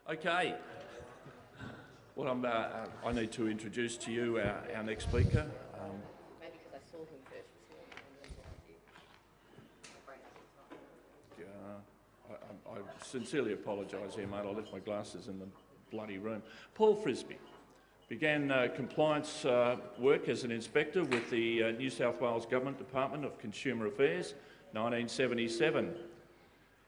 Okay. Well, I need to introduce to you our next speaker. Maybe because I saw him first this morning. I sincerely apologise here, mate. I left my glasses in the bloody room. Paul Frisby began compliance work as an inspector with the New South Wales Government Department of Consumer Affairs, 1977.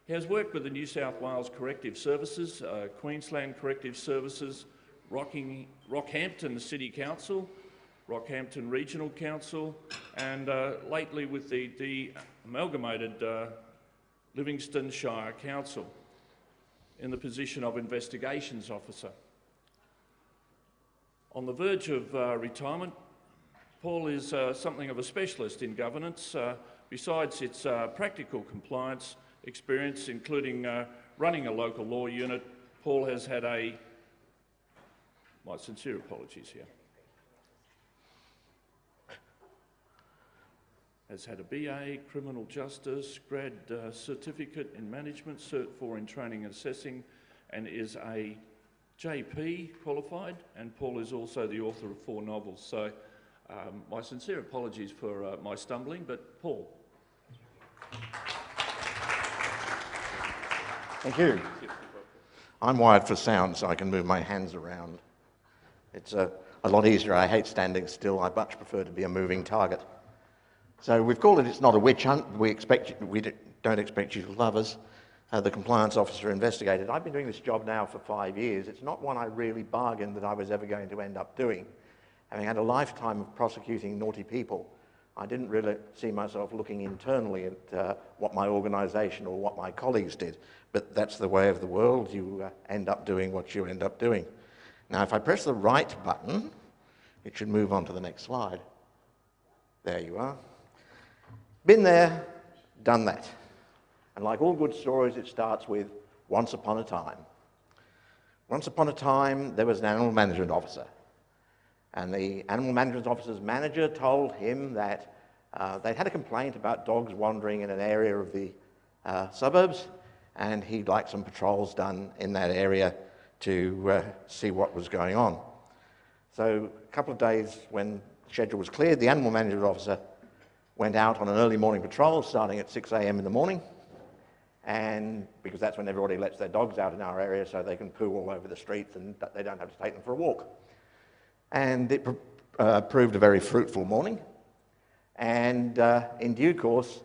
He has worked with the New South Wales Corrective Services, Queensland Corrective Services, Rockhampton City Council, Rockhampton Regional Council, and lately with the amalgamated Livingstone Shire Council in the position of Investigations Officer. On the verge of retirement, Paul is something of a specialist in governance. Besides its practical compliance experience, including running a local law unit, Paul has had my sincere apologies here, has had a BA Criminal Justice, grad certificate in management, Cert 4 in training and assessing, and is a JP qualified, and Paul is also the author of 4 novels. So my sincere apologies for my stumbling, but Paul. Thank you. I'm wired for sound, so I can move my hands around. It's a lot easier. I hate standing still. I much prefer to be a moving target. So we've called it It's Not a Witch Hunt. We don't expect you to love us. The compliance officer investigated. I've been doing this job now for 5 years. It's not one I really bargained that I was ever going to end up doing. Having had a lifetime of prosecuting naughty people, I didn't really see myself looking internally at what my organisation or what my colleagues did. But that's the way of the world. You end up doing what you end up doing. Now, if I press the right button, it should move on to the next slide. There you are. Been there, done that. And like all good stories, it starts with once upon a time. Once upon a time, there was an animal management officer. And the animal management officer's manager told him that they'd had a complaint about dogs wandering in an area of the suburbs, and he'd like some patrols done in that area to see what was going on. So a couple of days when the schedule was cleared, the animal management officer went out on an early morning patrol starting at 6 a.m. in the morning, and because that's when everybody lets their dogs out in our area so they can poo all over the streets and they don't have to take them for a walk. And it proved a very fruitful morning, and in due course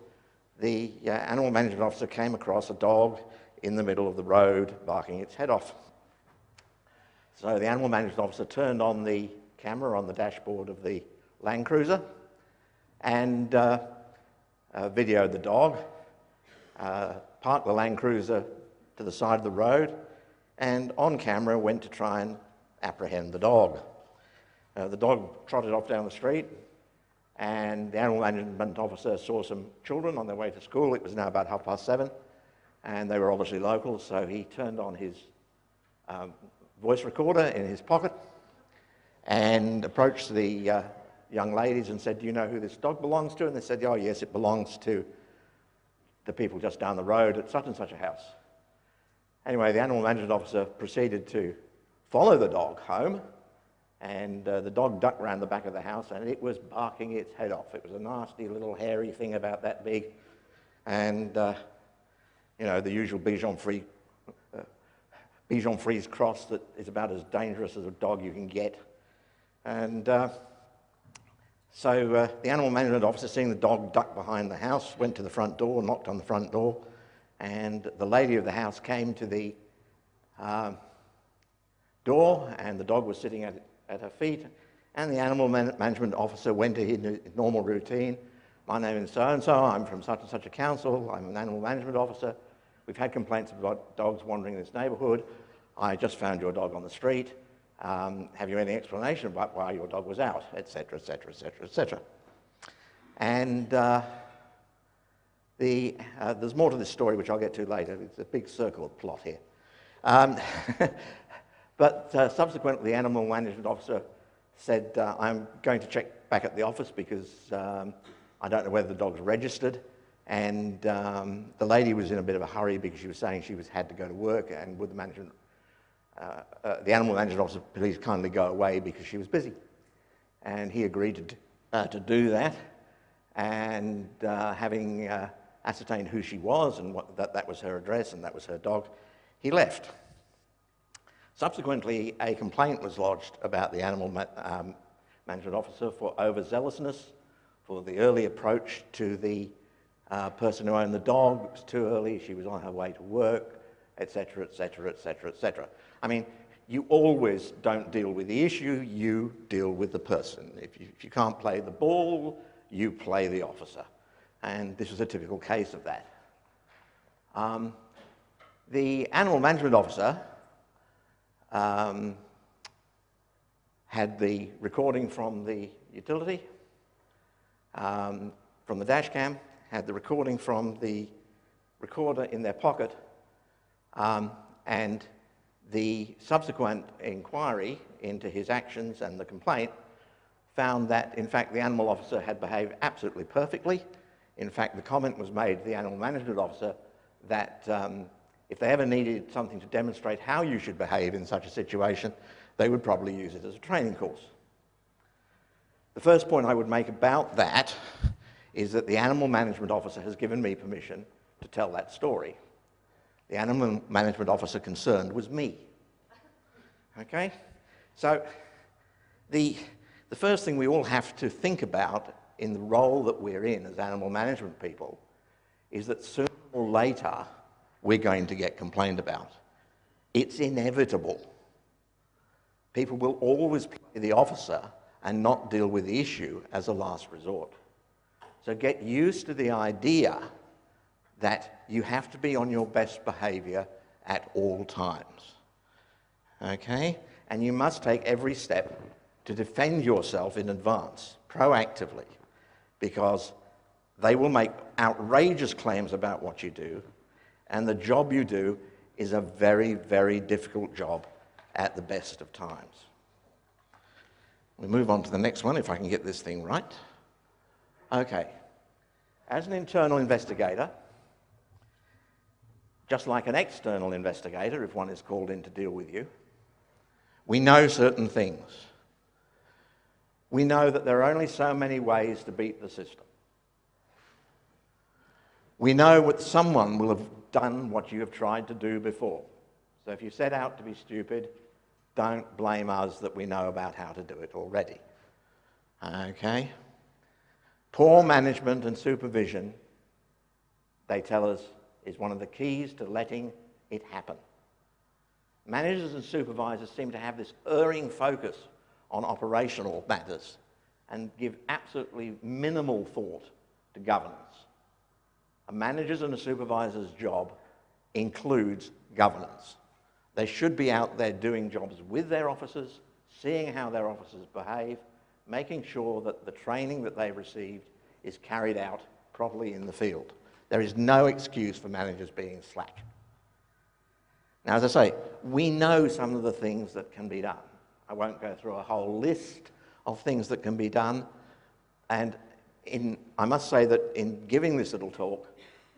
the animal management officer came across a dog in the middle of the road barking its head off. So the animal management officer turned on the camera on the dashboard of the Land Cruiser and videoed the dog, parked the Land Cruiser to the side of the road, and on camera went to try and apprehend the dog. The dog trotted off down the street, and the animal management officer saw some children on their way to school. It was now about 7:30, and they were obviously local, so he turned on his voice recorder in his pocket and approached the young ladies and said, "Do you know who this dog belongs to?" And they said, "Oh yes, it belongs to the people just down the road at such and such a house." Anyway, the animal management officer proceeded to follow the dog home, and the dog ducked around the back of the house and it was barking its head off. It was a nasty little hairy thing about that big, and you know, the usual Bichon Frise cross that is about as dangerous as a dog you can get. And so the animal management officer, seeing the dog duck behind the house, went to the front door, knocked on the front door, and the lady of the house came to the door, and the dog was sitting at her feet, and the animal management officer went to his normal routine. "My name is so-and-so, I'm from such and such a council, I'm an animal management officer. We've had complaints about dogs wandering in this neighbourhood. I just found your dog on the street. Have you any explanation about why your dog was out?" etc., etc., etc., etc. And there's more to this story, which I'll get to later. It's a big circle plot here. But subsequently, the animal management officer said, "I'm going to check back at the office because I don't know whether the dog's registered." And the lady was in a bit of a hurry because she was saying she had to go to work, and would the management the animal management officer, please kindly go away because she was busy. And he agreed to do that, and having ascertained who she was and that was her address and that was her dog, he left. Subsequently, a complaint was lodged about the animal management officer for overzealousness, for the early approach to the person who owned the dog. It was too early, she was on her way to work, etc., etc., etc., etc. I mean, you always don't deal with the issue, you deal with the person. If you can't play the ball, you play the officer. And this was a typical case of that. The animal management officer had the recording from the utility, from the dash cam, had the recording from the recorder in their pocket, and the subsequent inquiry into his actions and the complaint found that, in fact, the animal officer had behaved absolutely perfectly. In fact, the comment was made to the animal management officer that if they ever needed something to demonstrate how you should behave in such a situation, they would probably use it as a training course. The first point I would make about that is that the animal management officer has given me permission to tell that story. The animal management officer concerned was me. Okay? So the first thing we all have to think about in the role that we're in as animal management people is that sooner or later we're going to get complained about. It's inevitable. People will always play the officer and not deal with the issue as a last resort. So get used to the idea that you have to be on your best behaviour at all times. Okay? And you must take every step to defend yourself in advance, proactively, because they will make outrageous claims about what you do, and the job you do is a very, very difficult job at the best of times. We move on to the next one, if I can get this thing right. Okay. As an internal investigator, just like an external investigator, if one is called in to deal with you, we know certain things. We know that there are only so many ways to beat the system. We know that someone will have done what you have tried to do before. So if you set out to be stupid, don't blame us that we know about how to do it already. Okay? Poor management and supervision, they tell us, is one of the keys to letting it happen. Managers and supervisors seem to have this erring focus on operational matters and give absolutely minimal thought to governance. A manager's and a supervisor's job includes governance. They should be out there doing jobs with their officers, seeing how their officers behave, making sure that the training that they've received is carried out properly in the field. There is no excuse for managers being slack. Now, as I say, we know some of the things that can be done. I won't go through a whole list of things that can be done. And I must say that in giving this little talk,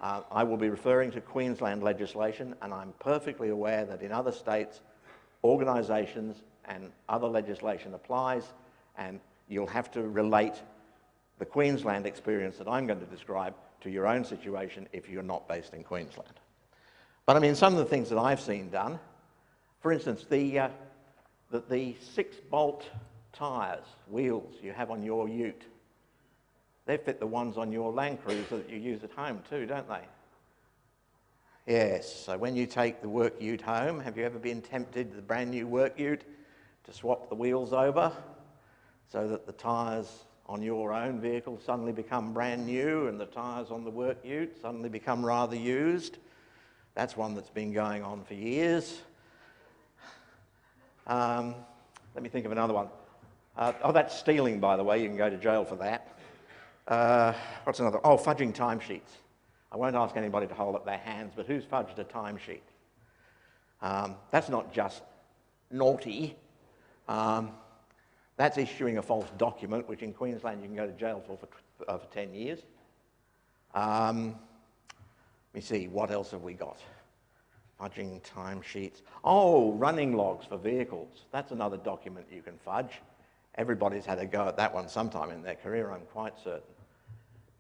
I will be referring to Queensland legislation, and I'm perfectly aware that in other states, organisations and other legislation applies, and you'll have to relate the Queensland experience that I'm going to describe to your own situation if you're not based in Queensland. But I mean, some of the things that I've seen done, for instance, the 6-bolt tyres, wheels you have on your ute, they fit the ones on your Land Cruiser that you use at home too, don't they? Yes, so when you take the work ute home, have you ever been tempted, the brand new work ute, to swap the wheels over so that the tyres on your own vehicle suddenly become brand new and the tyres on the work ute suddenly become rather used? That's one that's been going on for years. Let me think of another one. That's stealing, by the way. You can go to jail for that. What's another? Oh, fudging timesheets. I won't ask anybody to hold up their hands, but who's fudged a timesheet? That's not just naughty. That's issuing a false document, which in Queensland you can go to jail for 10 years. Let me see, what else have we got? Fudging timesheets. Oh, running logs for vehicles. That's another document you can fudge. Everybody's had a go at that one sometime in their career, I'm quite certain.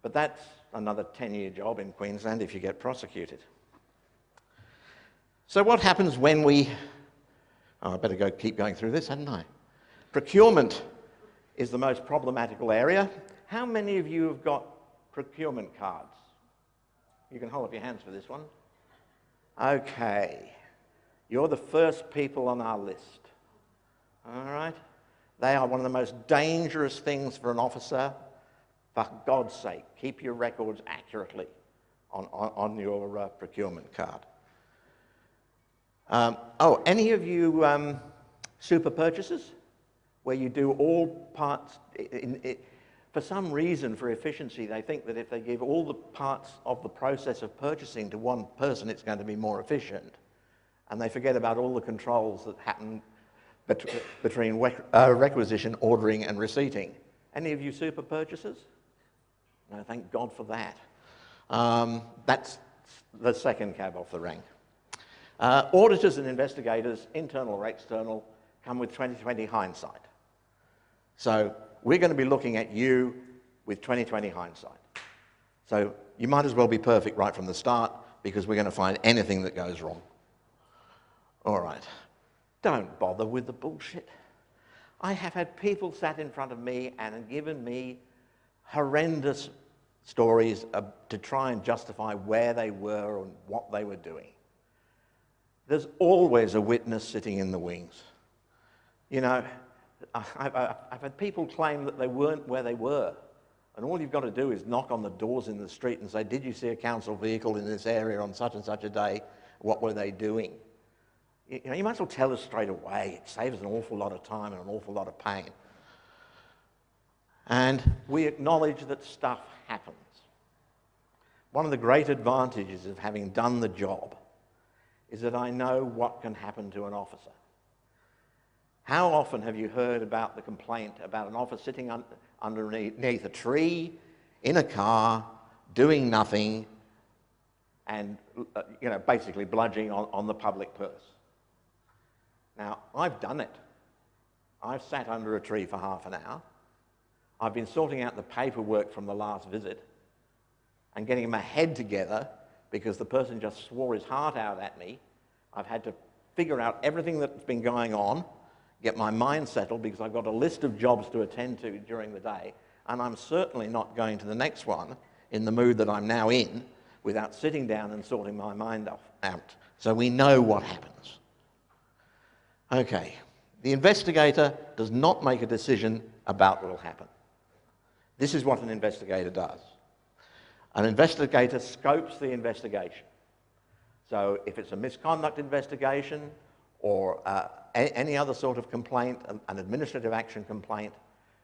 But that's another 10-year job in Queensland if you get prosecuted. So what happens when we... Oh, I better keep going through this, hadn't I? Procurement is the most problematical area. How many of you have got procurement cards? You can hold up your hands for this one. Okay. You're the first people on our list. All right? They are one of the most dangerous things for an officer. For God's sake, keep your records accurately on your procurement card. Any of you super purchasers, where you do all parts, for some reason, for efficiency, they think that if they give all the parts of the process of purchasing to one person, it's going to be more efficient. And they forget about all the controls that happen between requisition, ordering and receipting. Any of you super purchasers? No, thank God for that. That's the second cab off the rank. Auditors and investigators, internal or external, come with 20/20 hindsight. So we're going to be looking at you with 20/20 hindsight. So you might as well be perfect right from the start, because we're going to find anything that goes wrong. All right. Don't bother with the bullshit. I have had people sat in front of me and given me horrendous stories to try and justify where they were and what they were doing. There's always a witness sitting in the wings. You know, I've had people claim that they weren't where they were, and all you've got to do is knock on the doors in the street and say, did you see a council vehicle in this area on such and such a day? What were they doing? You know, you might as well tell us straight away. It saves an awful lot of time and an awful lot of pain. And we acknowledge that stuff happens. One of the great advantages of having done the job is that I know what can happen to an officer. How often have you heard about the complaint about an officer sitting underneath a tree, in a car, doing nothing, and basically bludgeoning on the public purse? Now, I've done it. I've sat under a tree for half an hour. I've been sorting out the paperwork from the last visit and getting my head together because the person just swore his heart out at me. I've had to figure out everything that's been going on, get my mind settled because I've got a list of jobs to attend to during the day, and I'm certainly not going to the next one in the mood that I'm now in without sitting down and sorting my mind out. So we know what happens. Okay, the investigator does not make a decision about what will happen. This is what an investigator does. An investigator scopes the investigation. So if it's a misconduct investigation or any other sort of complaint, an administrative action complaint,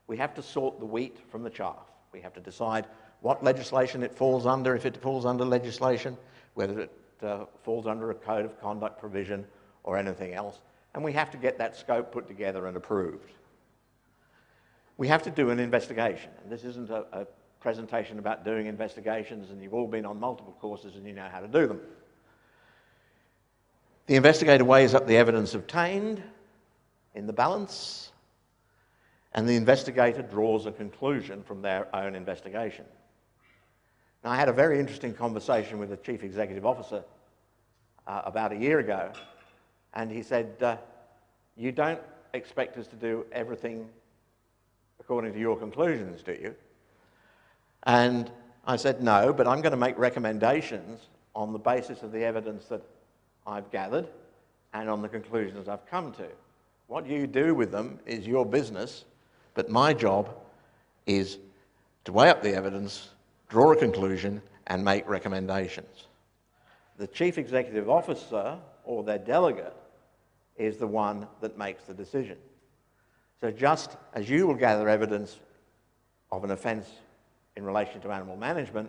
we have to sort the wheat from the chaff. We have to decide what legislation it falls under, if it falls under legislation, whether it falls under a code of conduct provision or anything else. And we have to get that scope put together and approved. We have to do an investigation. And this isn't a presentation about doing investigations, and you've all been on multiple courses and you know how to do them. The investigator weighs up the evidence obtained in the balance, and the investigator draws a conclusion from their own investigation. Now, I had a very interesting conversation with the Chief Executive Officer about a year ago, and he said, you don't expect us to do everything according to your conclusions, do you? And I said, no, but I'm going to make recommendations on the basis of the evidence that I've gathered and on the conclusions I've come to. What you do with them is your business, but my job is to weigh up the evidence, draw a conclusion, and make recommendations. The Chief Executive Officer, or their delegate, is the one that makes the decision. So just as you will gather evidence of an offence in relation to animal management,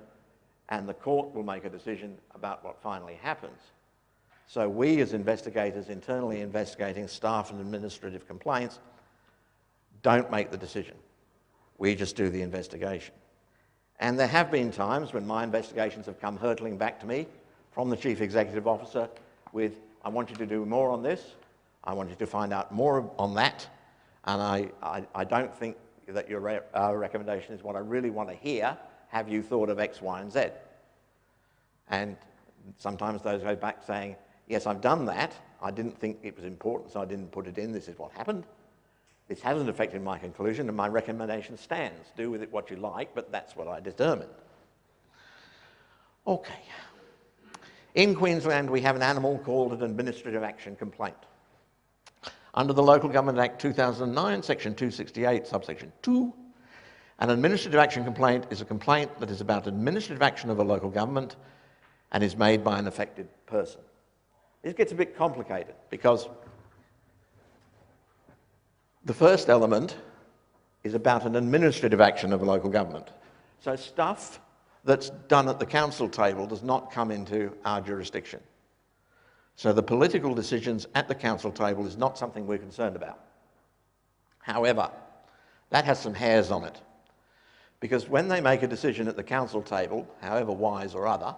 and the court will make a decision about what finally happens, so we as investigators internally investigating staff and administrative complaints don't make the decision. We just do the investigation. And there have been times when my investigations have come hurtling back to me from the Chief Executive Officer with, I want you to do more on this, I want you to find out more on that, and I don't think that your recommendation is what I really want to hear. Have you thought of X, Y, and Z? And sometimes those go back saying, yes, I've done that. I didn't think it was important, so I didn't put it in. This is what happened. This hasn't affected my conclusion, and my recommendation stands. Do with it what you like, but that's what I determined. Okay. In Queensland, we have an animal called an administrative action complaint. Under the Local Government Act 2009, Section 268, subsection 2, an administrative action complaint is a complaint that is about administrative action of a local government and is made by an affected person. This gets a bit complicated because the first element is about an administrative action of a local government. So stuff that's done at the council table does not come into our jurisdiction. So the political decisions at the council table is not something we're concerned about. However, that has some hairs on it, because when they make a decision at the council table, however wise or other,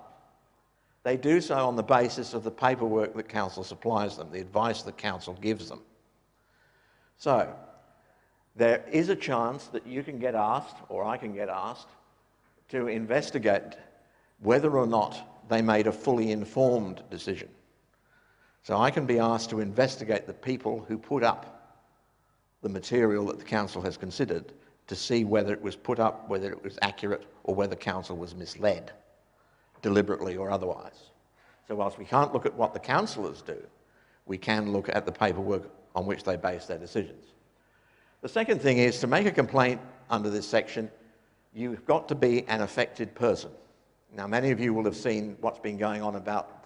they do so on the basis of the paperwork that council supplies them, the advice that council gives them. So there is a chance that you can get asked, or I can get asked, to investigate whether or not they made a fully informed decision. So I can be asked to investigate the people who put up the material that the council has considered to see whether it was put up, whether it was accurate, or whether council was misled, deliberately or otherwise. So whilst we can't look at what the councillors do, we can look at the paperwork on which they base their decisions. The second thing is, to make a complaint under this section, you've got to be an affected person. Now, many of you will have seen what's been going on about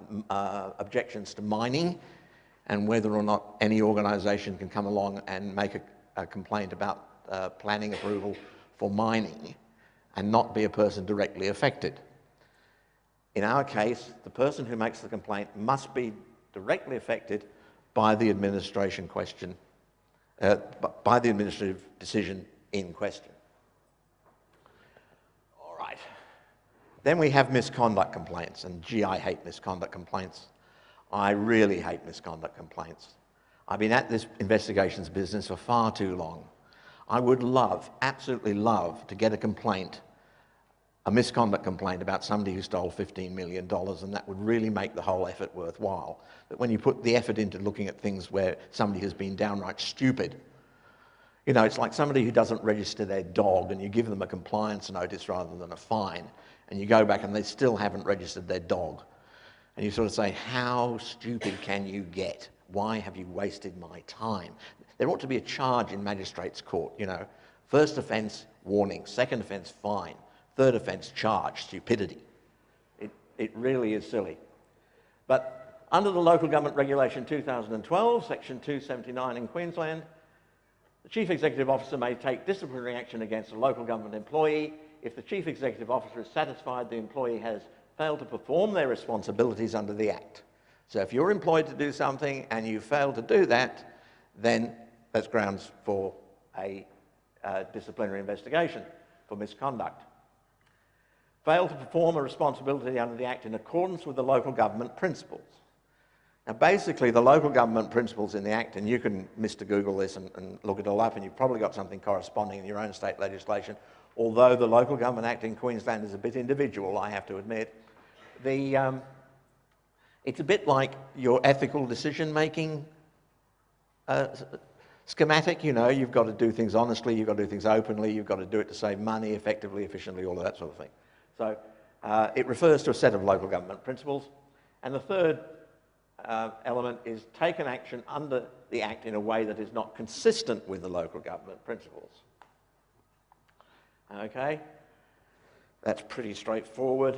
objections to mining and whether or not any organisation can come along and make a complaint about planning approval for mining and not be a person directly affected. In our case, the person who makes the complaint must be directly affected by the administration question, by the administrative decision in question. All right. Then we have misconduct complaints, and gee, I hate misconduct complaints. I really hate misconduct complaints. I've been at this investigations business for far too long. I would love, absolutely love, to get a complaint, a misconduct complaint about somebody who stole $15 million, and that would really make the whole effort worthwhile. But when you put the effort into looking at things where somebody has been downright stupid, you know, it's like somebody who doesn't register their dog and you give them a compliance notice rather than a fine, and you go back and they still haven't registered their dog. And you sort of say, how stupid can you get? Why have you wasted my time? There ought to be a charge in magistrates' court, you know. First offence, warning. Second offence, fine. Third offence, charge, stupidity. It really is silly. But under the Local Government Regulation 2012, Section 279 in Queensland, the Chief Executive Officer may take disciplinary action against a local government employee if the Chief Executive Officer is satisfied the employee has failed to perform their responsibilities under the Act. So if you're employed to do something and you fail to do that, then that's grounds for a disciplinary investigation for misconduct. Fail to perform a responsibility under the Act in accordance with the local government principles. Now, basically, the local government principles in the Act, and you can Mr. Google this and look it all up, and you've probably got something corresponding in your own state legislation, although the Local Government Act in Queensland is a bit individual, I have to admit. It's a bit like your ethical decision-making schematic. You know, you've got to do things honestly, you've got to do things openly, you've got to do it to save money effectively, efficiently, all of that sort of thing. So it refers to a set of local government principles. And the third element is take an action under the Act in a way that is not consistent with the local government principles. Okay? That's pretty straightforward.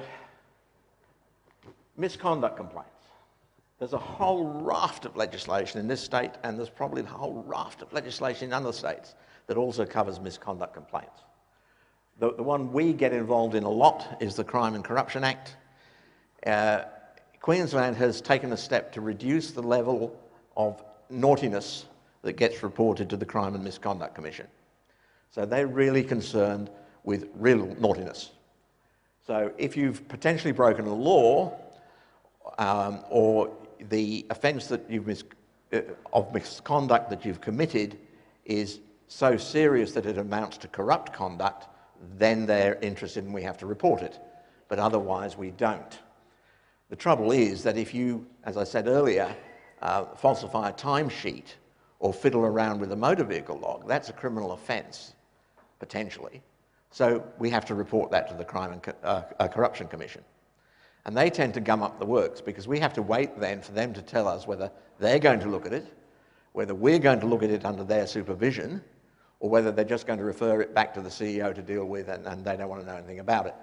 Misconduct complaints. There's a whole raft of legislation in this state, and there's probably a whole raft of legislation in other states that also covers misconduct complaints. The one we get involved in a lot is the Crime and Corruption Act. Queensland has taken a step to reduce the level of naughtiness that gets reported to the Crime and Misconduct Commission. So they're really concerned with real naughtiness. So if you've potentially broken a law, or the offence that of misconduct that you've committed is so serious that it amounts to corrupt conduct, then they're interested and we have to report it. But otherwise we don't. The trouble is that if you, as I said earlier, falsify a timesheet or fiddle around with a motor vehicle log, that's a criminal offence, potentially. So we have to report that to the Crime and Corruption Commission. And they tend to gum up the works because we have to wait then for them to tell us whether they're going to look at it, whether we're going to look at it under their supervision, or whether they're just going to refer it back to the CEO to deal with and they don't want to know anything about it.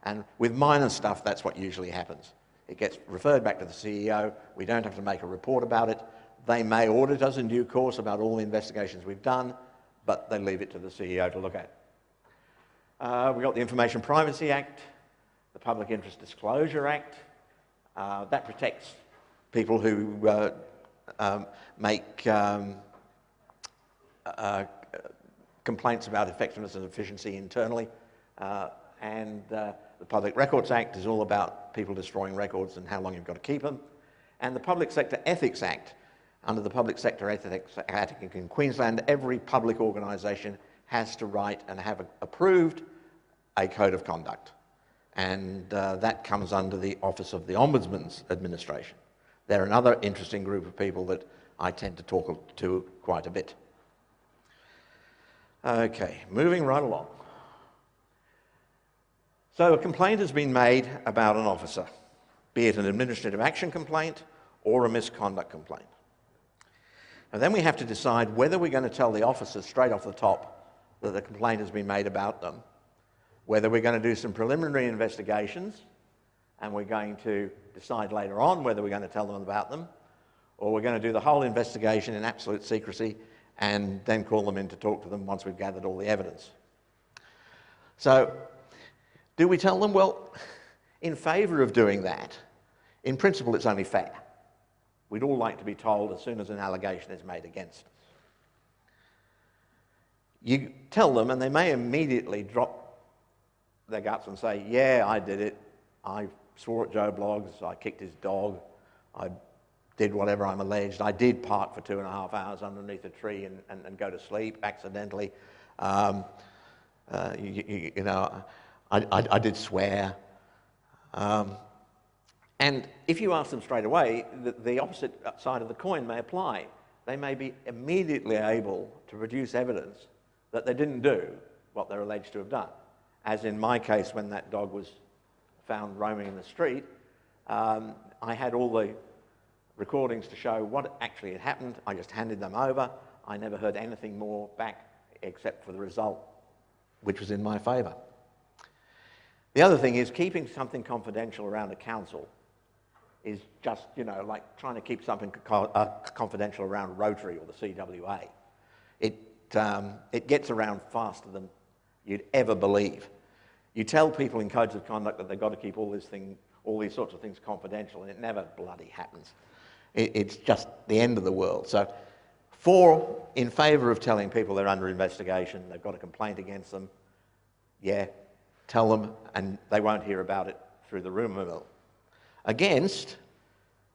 And with minor stuff, that's what usually happens. It gets referred back to the CEO, we don't have to make a report about it. They may audit us in due course about all the investigations we've done, but they leave it to the CEO to look at. We've got the Information Privacy Act, the Public Interest Disclosure Act. That protects people who make complaints about effectiveness and efficiency internally. And the Public Records Act is all about people destroying records and how long you've got to keep them. And the Public Sector Ethics Act, under the Public Sector Ethics Act in Queensland, every public organisation has to write and have approved a code of conduct. And that comes under the Office of the Ombudsman's administration. They're another interesting group of people that I tend to talk to quite a bit. Okay, moving right along. So a complaint has been made about an officer, be it an administrative action complaint or a misconduct complaint. And then we have to decide whether we're going to tell the officer straight off the top that the complaint has been made about them, whether we're going to do some preliminary investigations and we're going to decide later on whether we're going to tell them about them, or we're going to do the whole investigation in absolute secrecy and then call them in to talk to them once we've gathered all the evidence. So, do we tell them? Well, in favour of doing that, in principle it's only fair. We'd all like to be told as soon as an allegation is made against us. You tell them and they may immediately drop their guts and say, yeah, I did it, I swore at Joe Bloggs, I kicked his dog, I did whatever I'm alleged, I did park for 2.5 hours underneath a tree and go to sleep accidentally. You know, I did swear. And if you ask them straight away, the opposite side of the coin may apply. They may be immediately able to produce evidence that they didn't do what they're alleged to have done. As in my case, when that dog was found roaming in the street, I had all the recordings to show what actually had happened. I just handed them over. I never heard anything more back except for the result, which was in my favour. The other thing is keeping something confidential around a council is just, you know, like trying to keep something confidential around Rotary or the CWA. It gets around faster than you'd ever believe. You tell people in codes of conduct that they've got to keep all these sorts of things confidential, and it never bloody happens. It's just the end of the world. So, in favour of telling people they're under investigation, they've got a complaint against them, yeah, tell them, and they won't hear about it through the rumour mill. Against,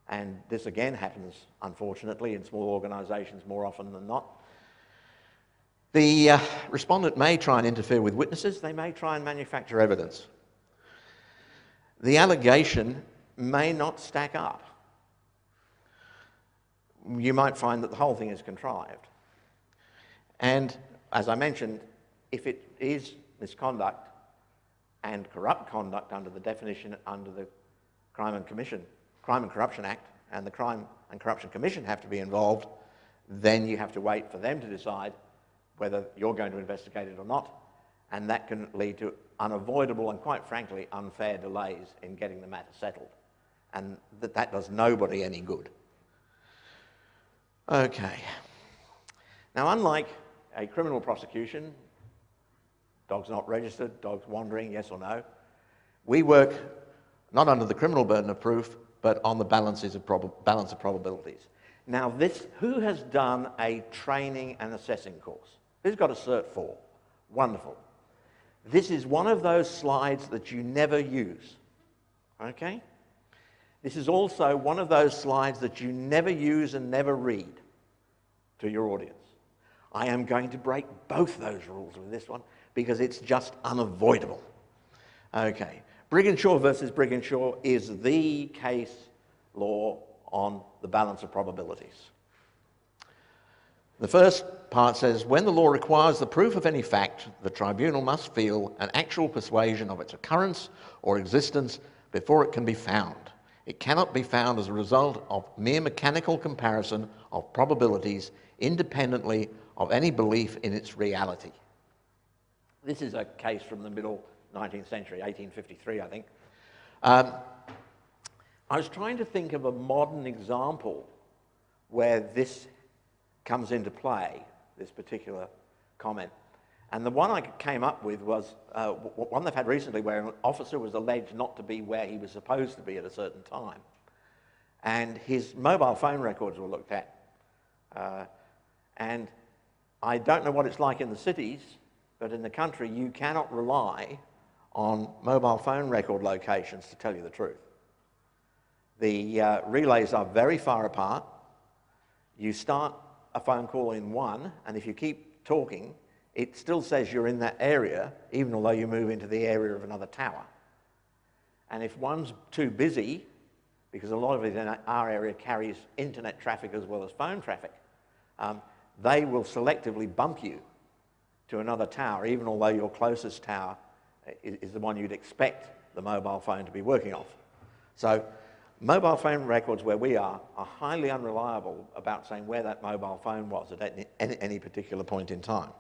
and this again happens, unfortunately, in small organisations more often than not, the respondent may try and interfere with witnesses, they may try and manufacture evidence. The allegation may not stack up. You might find that the whole thing is contrived. And, as I mentioned, if it is misconduct and corrupt conduct under the definition under the Crime and Corruption Act, and the Crime and Corruption Commission have to be involved, then you have to wait for them to decide whether you're going to investigate it or not, and that can lead to unavoidable and, quite frankly, unfair delays in getting the matter settled, and that does nobody any good. Okay. Now, unlike a criminal prosecution, dogs not registered, dogs wandering, yes or no, we work not under the criminal burden of proof, but on the balance of probabilities. Now, who has done a training and assessing course? Who's got a Cert 4? Wonderful. This is one of those slides that you never use, okay? This is also one of those slides that you never use and never read to your audience. I am going to break both those rules with this one because it's just unavoidable. Okay, Brigginshaw versus Brigginshaw is the case law on the balance of probabilities. The first part says, when the law requires the proof of any fact, the tribunal must feel an actual persuasion of its occurrence or existence before it can be found. It cannot be found as a result of mere mechanical comparison of probabilities independently of any belief in its reality. This is a case from the middle 19th century, 1853, I think. I was trying to think of a modern example where this comes into play, this particular comment. And the one I came up with was one they've had recently where an officer was alleged not to be where he was supposed to be at a certain time. And his mobile phone records were looked at. And I don't know what it's like in the cities, but in the country you cannot rely on mobile phone record locations to tell you the truth. The relays are very far apart. You start a phone call in one, and if you keep talking, it still says you're in that area, even although you move into the area of another tower. And if one's too busy, because a lot of it in our area carries internet traffic as well as phone traffic, they will selectively bump you to another tower, even although your closest tower is the one you'd expect the mobile phone to be working off. So mobile phone records where we are highly unreliable about saying where that mobile phone was at any particular point in time.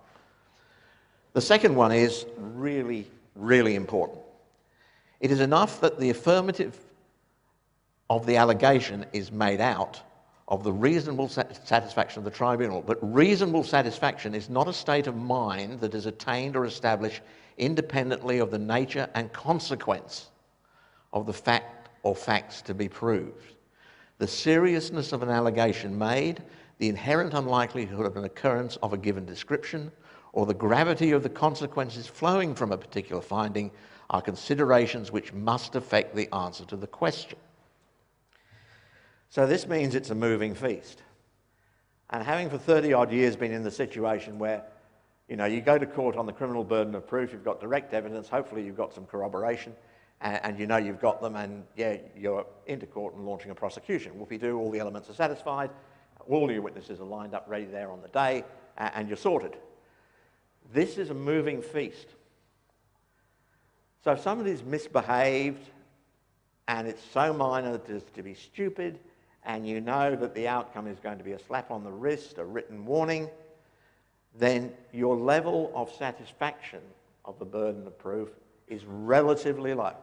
The second one is really, really important. It is enough that the affirmative of the allegation is made out of the reasonable satisfaction of the tribunal. But reasonable satisfaction is not a state of mind that is attained or established independently of the nature and consequence of the fact or facts to be proved. The seriousness of an allegation made, the inherent unlikelihood of an occurrence of a given description, or the gravity of the consequences flowing from a particular finding are considerations which must affect the answer to the question. So this means it's a moving feast. And having for 30-odd years been in the situation where, you know, you go to court on the criminal burden of proof, you've got direct evidence, hopefully you've got some corroboration, and you know you've got them, and yeah, you're into court and launching a prosecution. Whoopie-doo, all the elements are satisfied, all your witnesses are lined up ready there on the day, and you're sorted. This is a moving feast. So if somebody's misbehaved and it's so minor as to be stupid, and you know that the outcome is going to be a slap on the wrist, a written warning, then your level of satisfaction of the burden of proof is relatively low.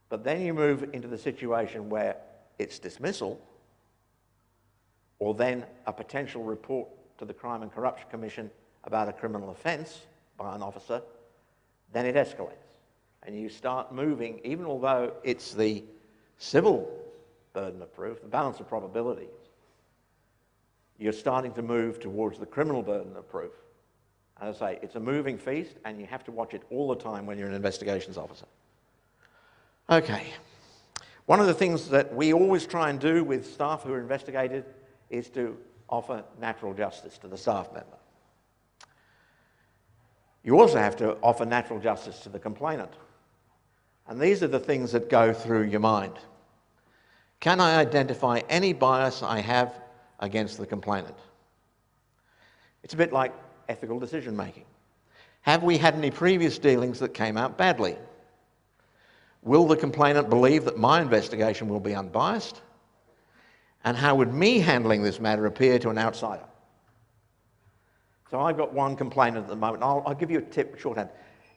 But then you move into the situation where it's dismissal, or then a potential report to the Crime and Corruption Commission about a criminal offence by an officer, then it escalates. And you start moving, even although it's the civil burden of proof, the balance of probabilities, you're starting to move towards the criminal burden of proof. As I say, it's a moving feast, and you have to watch it all the time when you're an investigations officer. Okay. One of the things that we always try and do with staff who are investigated is to offer natural justice to the staff member. You also have to offer natural justice to the complainant. And these are the things that go through your mind. Can I identify any bias I have against the complainant? It's a bit like ethical decision making. Have we had any previous dealings that came out badly? Will the complainant believe that my investigation will be unbiased? And how would me handling this matter appear to an outsider? So I've got one complainant at the moment. I'll give you a tip, shorthand.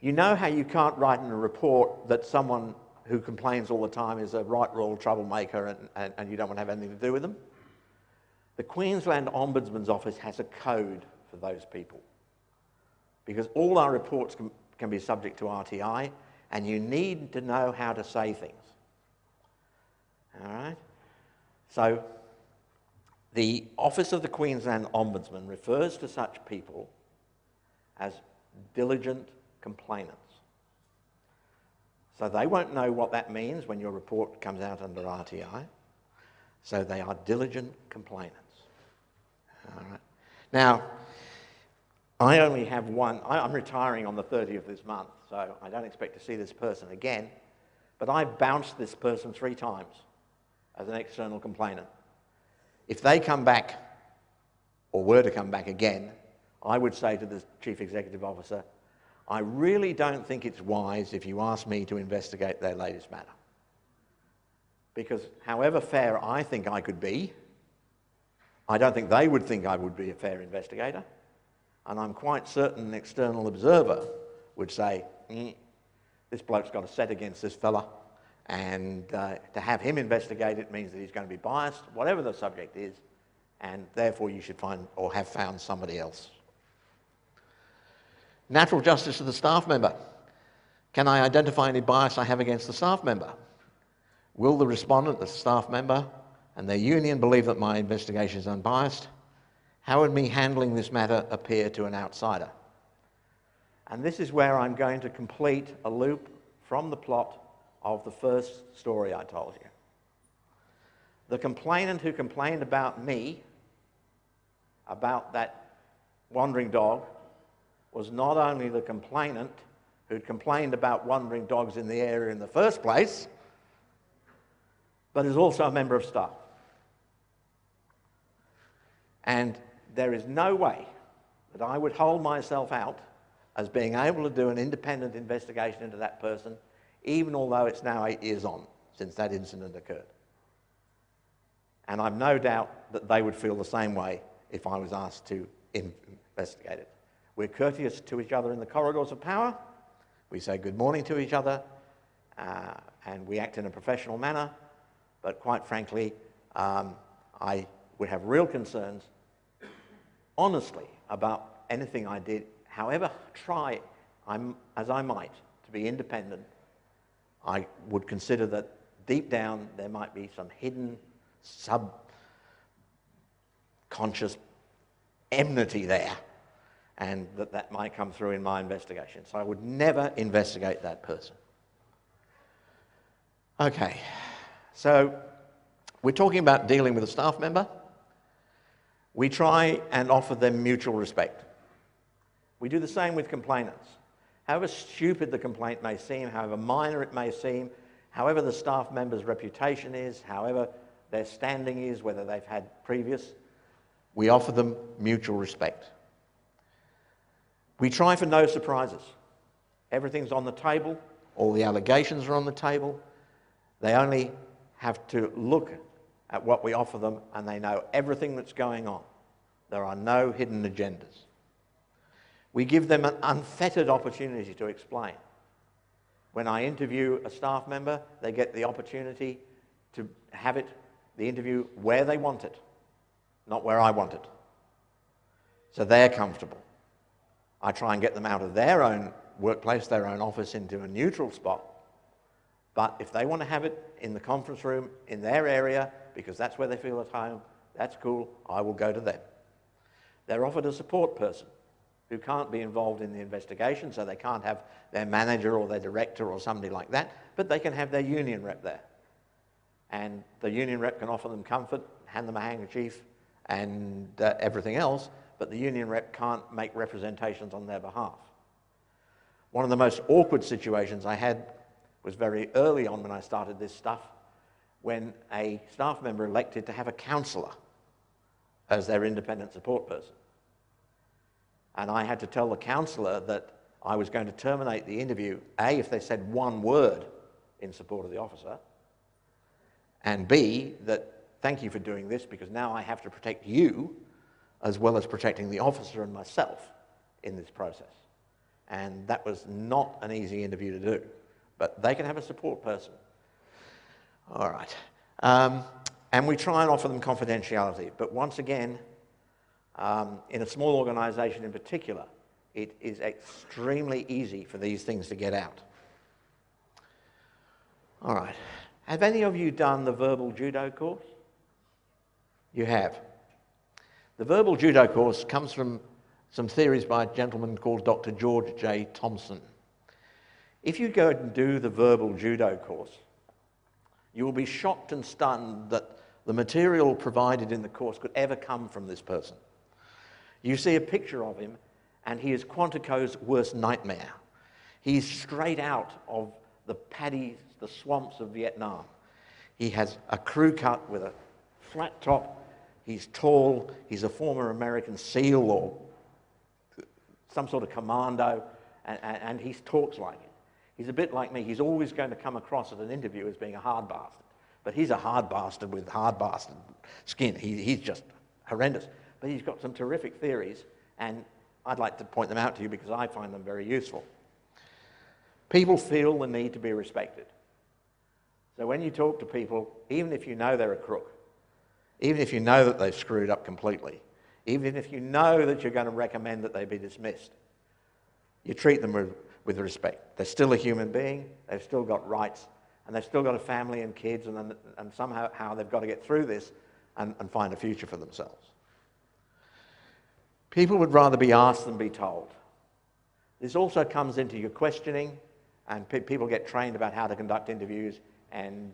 You know how you can't write in a report that someone who complains all the time is a right royal troublemaker and you don't want to have anything to do with them? The Queensland Ombudsman's Office has a code for those people, because all our reports can be subject to RTI, and you need to know how to say things. All right? So the Office of the Queensland Ombudsman refers to such people as diligent complainants. So they won't know what that means when your report comes out under RTI. So they are diligent complainants. All right. Now, I only have one. I'm retiring on the 30th of this month, so I don't expect to see this person again. But I've bounced this person 3 times as an external complainant. If they come back, or were to come back again, I would say to the Chief Executive Officer, I really don't think it's wise if you ask me to investigate their latest matter. Because however fair I think I could be, I don't think they would think I would be a fair investigator. And I'm quite certain an external observer would say, this bloke's got a set against this fella, and to have him investigate it means that he's going to be biased, whatever the subject is, and therefore you should find or have found somebody else. Natural justice to the staff member. Can I identify any bias I have against the staff member? Will the respondent, the staff member, and their union believe that my investigation is unbiased? How would me handling this matter appear to an outsider? And this is where I'm going to complete a loop from the plot of the first story I told you. The complainant who complained about me, about that wandering dog, was not only the complainant who'd complained about wandering dogs in the area in the first place, but is also a member of staff. And there is no way that I would hold myself out as being able to do an independent investigation into that person, even although it's now 8 years on since that incident occurred. And I've no doubt that they would feel the same way if I was asked to investigate it. We're courteous to each other in the corridors of power. We say good morning to each other, and we act in a professional manner. But quite frankly, I would have real concerns, honestly, about anything I did. However, try as I might to be independent, I would consider that deep down there might be some hidden subconscious enmity there, and that might come through in my investigation. So I would never investigate that person. Okay, so we're talking about dealing with a staff member. We try and offer them mutual respect. We do the same with complainants. However stupid the complaint may seem, however minor it may seem, however the staff member's reputation is, however their standing is, whether they've had previous, we offer them mutual respect. We try for no surprises. Everything's on the table, all the allegations are on the table. They only have to look at what we offer them and they know everything that's going on. There are no hidden agendas. We give them an unfettered opportunity to explain. When I interview a staff member, they get the opportunity to have the interview where they want it, not where I want it. So they're comfortable. I try and get them out of their own workplace, their own office, into a neutral spot. But if they want to have it in the conference room in their area, because that's where they feel at home, that's cool, I will go to them. They're offered a support person who can't be involved in the investigation, so they can't have their manager or their director or somebody like that, but they can have their union rep there. And the union rep can offer them comfort, hand them a handkerchief and everything else, but the union rep can't make representations on their behalf. One of the most awkward situations I had was very early on when I started this stuff, when a staff member elected to have a counsellor as their independent support person. And I had to tell the counsellor that I was going to terminate the interview, A, if they said one word in support of the officer, and B, that thank you for doing this because now I have to protect you as well as protecting the officer and myself in this process. And that was not an easy interview to do, but they can have a support person. All right. And we try and offer them confidentiality, but once again, in a small organisation in particular, it is extremely easy for these things to get out. All right. Have any of you done the verbal judo course? You have. The verbal judo course comes from some theories by a gentleman called Dr. George J. Thompson. If you go and do the verbal judo course, you will be shocked and stunned that the material provided in the course could ever come from this person. You see a picture of him, and he is Quantico's worst nightmare. He's straight out of the paddies, the swamps of Vietnam. He has a crew cut with a flat top. He's tall. He's a former American SEAL or some sort of commando, and he talks like it. He's a bit like me. He's always going to come across at an interview as being a hard bastard. But he's a hard bastard with hard bastard skin. He's just horrendous. But he's got some terrific theories, and I'd like to point them out to you because I find them very useful. People feel the need to be respected. So when you talk to people, even if you know they're a crook, even if you know that they've screwed up completely, even if you know that you're going to recommend that they be dismissed, you treat them with respect. They're still a human being, they've still got rights, and they've still got a family and kids, and somehow they've got to get through this and find a future for themselves. People would rather be asked than be told. This also comes into your questioning, and people get trained about how to conduct interviews, and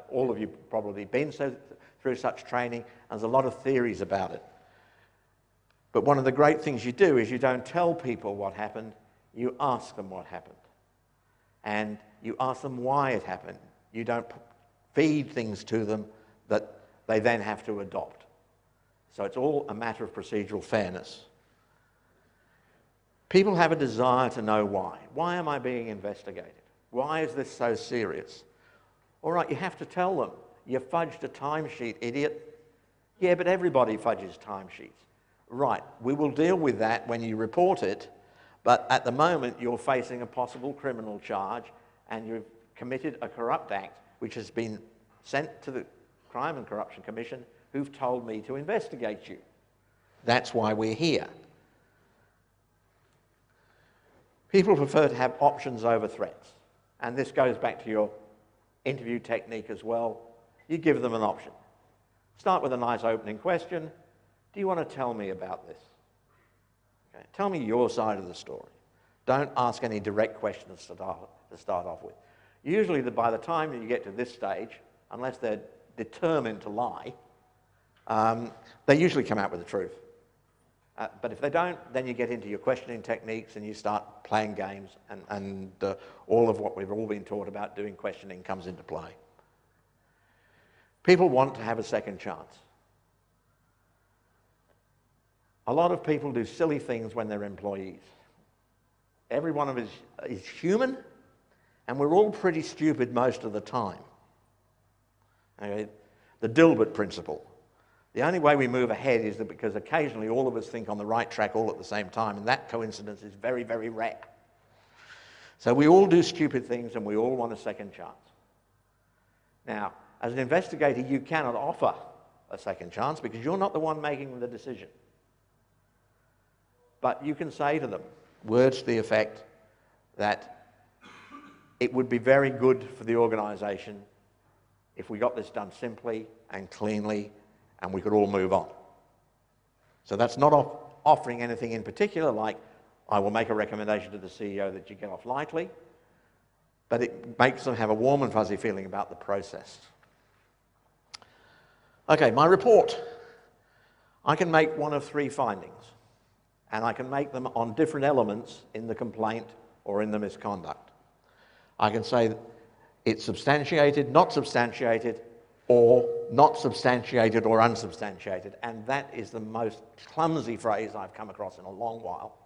all of you have probably been through such training, and there's a lot of theories about it. But one of the great things you do is you don't tell people what happened, you ask them what happened. And you ask them why it happened. You don't feed things to them that they then have to adopt. So it's all a matter of procedural fairness. People have a desire to know why. Why am I being investigated? Why is this so serious? All right, you have to tell them. You fudged a timesheet, idiot. Yeah, but everybody fudges timesheets. Right, we will deal with that when you report it, but at the moment you're facing a possible criminal charge and you've committed a corrupt act which has been sent to the Crime and Corruption Commission, who've told me to investigate you. That's why we're here. People prefer to have options over threats. And this goes back to your interview technique as well. You give them an option. Start with a nice opening question. Do you want to tell me about this? Okay. Tell me your side of the story. Don't ask any direct questions to start off with. Usually by the time you get to this stage, unless they're determined to lie, they usually come out with the truth. But if they don't, then you get into your questioning techniques and you start playing games, and all of what we've all been taught about doing questioning comes into play. People want to have a second chance. A lot of people do silly things when they're employees. Every one of us is human, and we're all pretty stupid most of the time. Okay? The Dilbert principle. The only way we move ahead is that because occasionally all of us think on the right track all at the same time, and that coincidence is very, very rare. So we all do stupid things and we all want a second chance. Now, as an investigator, you cannot offer a second chance because you're not the one making the decision. But you can say to them words to the effect that it would be very good for the organisation if we got this done simply and cleanly and we could all move on. So that's not offering anything in particular, like I will make a recommendation to the CEO that you get off lightly, but it makes them have a warm and fuzzy feeling about the process. Okay, my report. I can make one of three findings, and I can make them on different elements in the complaint or in the misconduct. I can say it's substantiated, not substantiated, or not substantiated or unsubstantiated, and that is the most clumsy phrase I've come across in a long while.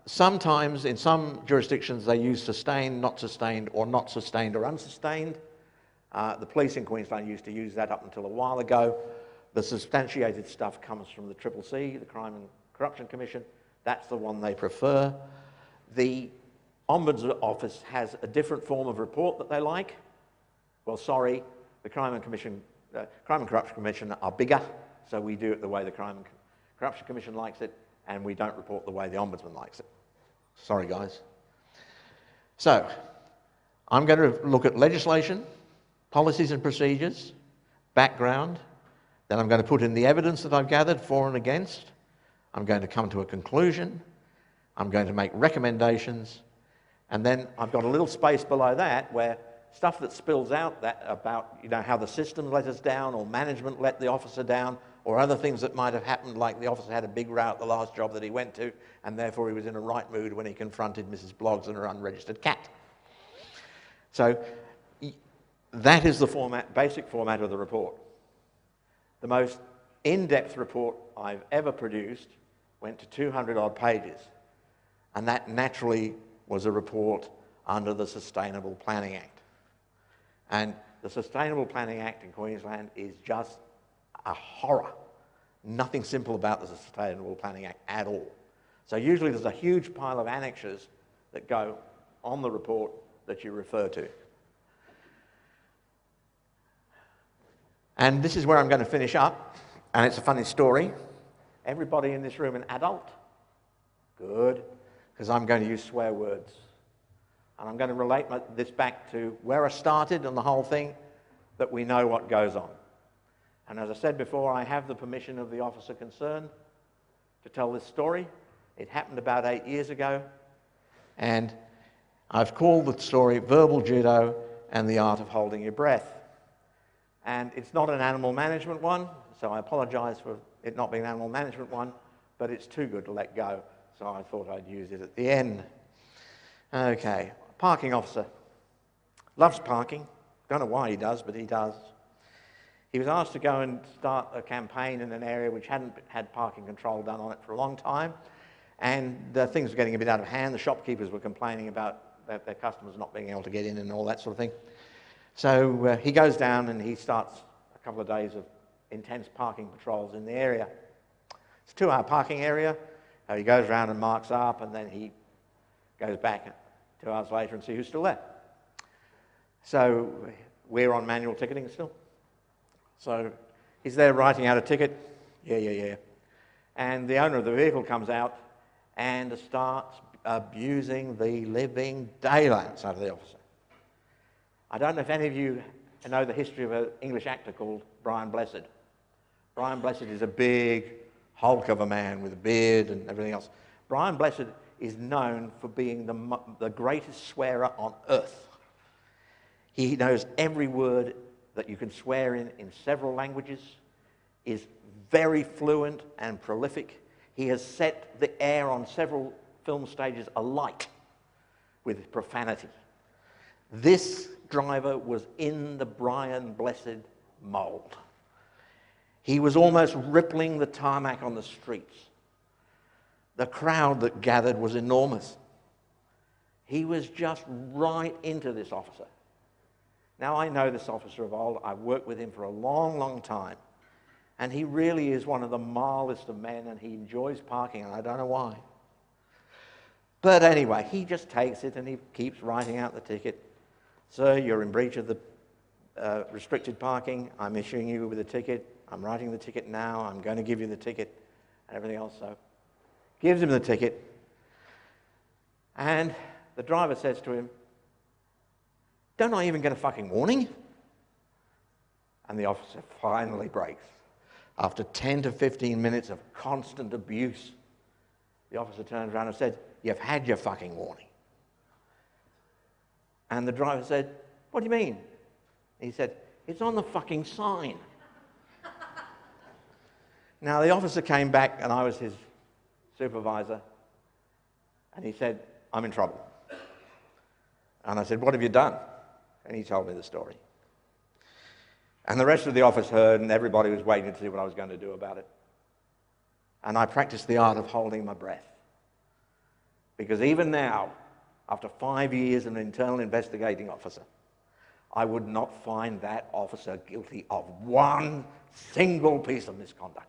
Sometimes, in some jurisdictions, they use sustained, not sustained, or not sustained or unsustained. The police in Queensland used to use that up until a while ago. The substantiated stuff comes from the CCC, the Crime and Corruption Commission. That's the one they prefer. The Ombudsman Office has a different form of report that they like. Well, sorry, the Crime and Corruption Commission are bigger, so we do it the way the Crime and Corruption Commission likes it, and we don't report the way the Ombudsman likes it. Sorry, guys. So, I'm going to look at legislation, policies and procedures, background, then I'm going to put in the evidence that I've gathered for and against. I'm going to come to a conclusion. I'm going to make recommendations, And then I've got a little space below that where stuff that spills out that about, you know, how the system let us down or management let the officer down or other things that might have happened, like the officer had a big row at the last job that he went to and therefore he was in a right mood when he confronted Mrs. Bloggs and her unregistered cat. So that is the format, basic format of the report. The most in-depth report I've ever produced went to 200 odd pages, and that naturally was a report under the Sustainable Planning Act. And the Sustainable Planning Act in Queensland is just a horror. Nothing simple about the Sustainable Planning Act at all. So usually there's a huge pile of annexes that go on the report that you refer to. And this is where I'm going to finish up, and it's a funny story. Everybody in this room an adult? Good, because I'm going to use swear words. And I'm going to relate this back to where I started and the whole thing, that we know what goes on. And as I said before, I have the permission of the officer concerned to tell this story. It happened about 8 years ago, and I've called the story Verbal Judo and the Art of Holding Your Breath. And it's not an animal management one, so I apologise for it not being an animal management one, but it's too good to let go, so I thought I'd use it at the end. Okay, parking officer. Loves parking. Don't know why he does, but he does. He was asked to go and start a campaign in an area which hadn't had parking control done on it for a long time, and things were getting a bit out of hand. The shopkeepers were complaining about their customers not being able to get in and all that sort of thing. So he goes down and he starts a couple of days of intense parking patrols in the area. It's a 2-hour parking area. He goes around and marks up, and then he goes back 2 hours later and sees who's still there. So we're on manual ticketing still. So he's there writing out a ticket. Yeah. And the owner of the vehicle comes out and starts abusing the living daylights out of the officer. I don't know if any of you know the history of an English actor called Brian Blessed. Brian Blessed is a big hulk of a man with a beard and everything else. Brian Blessed is known for being the greatest swearer on earth. He knows every word that you can swear in several languages, is very fluent and prolific. He has set the air on several film stages alight with profanity. This driver was in the Brian Blessed mould. He was almost rippling the tarmac on the streets. The crowd that gathered was enormous. He was just right into this officer. Now, I know this officer of old. I've worked with him for a long, long time. And he really is one of the mildest of men, and he enjoys parking, and I don't know why. But anyway, he just takes it and he keeps writing out the ticket. Sir, you're in breach of the restricted parking. I'm issuing you with a ticket. I'm writing the ticket now. I'm going to give you the ticket and everything else. So gives him the ticket. And the driver says to him, don't I even get a fucking warning? And the officer finally breaks. After 10 to 15 minutes of constant abuse, the officer turns around and said, you've had your fucking warning. And the driver said, what do you mean? He said, it's on the fucking sign. Now, the officer came back, and I was his supervisor, and he said, I'm in trouble. And I said, what have you done? And he told me the story. And the rest of the office heard, and everybody was waiting to see what I was going to do about it. And I practiced the art of holding my breath. Because even now, after 5 years as an internal investigating officer, I would not find that officer guilty of one single piece of misconduct.